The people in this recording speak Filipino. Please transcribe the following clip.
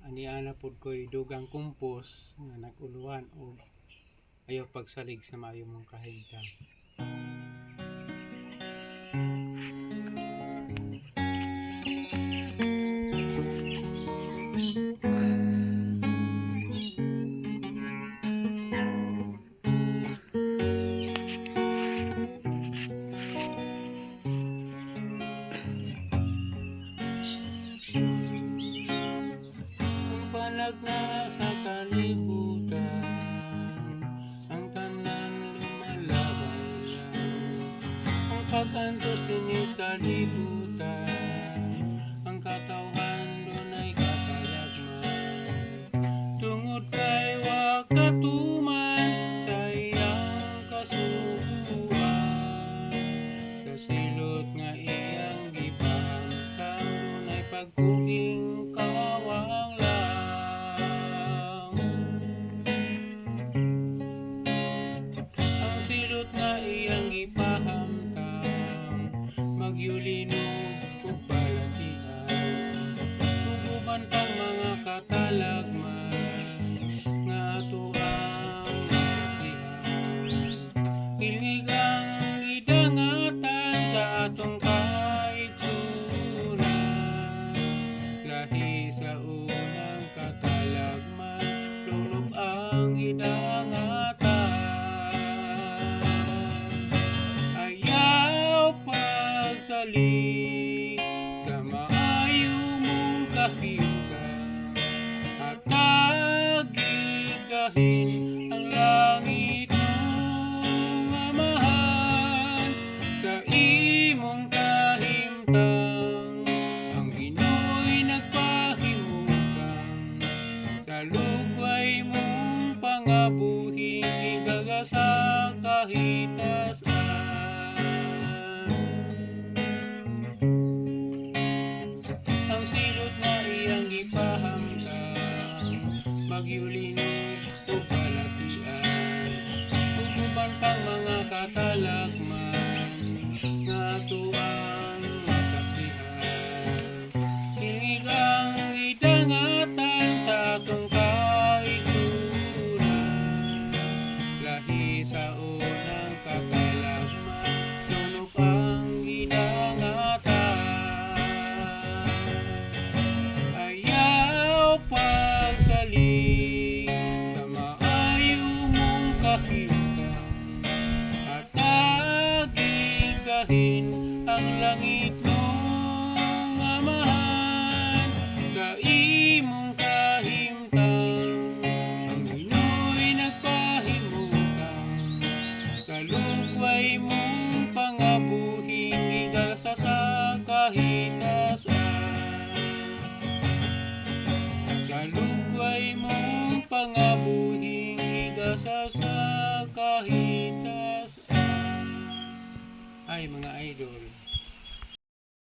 Aniana pod ko'y dugang kumpos nga nag-uluhan o ayaw pagsalig sa maayo mong kahimtang. Palag na sa kalibutan, ang tanan lumalabay lang. Ang pagkantos dinis kalibutan, ang katawhan doon ay katalagman. Tungod kay wa katuman sa iyang kasubuan, kasilot nga iyang gipahamtang doon ay pagkuling kawang lang. Nga iyang ipahamtang magyulinog ug balatian, tuguban pang mga katalagman nga ato ang masaksihan. Iligang idangatan sa atong kaigsunan, lahi sa unang katalagman lulog ang idangatan. Salig sa maayo mong kahimtang at tagigahin ang langit mong amahan. Sa imong kahimtang ang Ginoo'y nagpahimutan, sa lugway mong pangabuhi igagasa kahitasan. Magyulinog o balatian, tuguban pang mga katalagman nga ato ang masaksihan. Iligang idangatan sa atong kaigsunan, lahi sa unang katalagman sunok ang idangatan. Ayaw pagsalig sa maayo mong kahimtang at tagigahin ang langit mong amahan. Sa imong kahimtang ang Ginoo'y nagpahimutan, sa lugway mong pangabuhing igasa sa kahitasan. Sa lugway mong pangabuhing igasa sa kahitasan. Ay mga idol,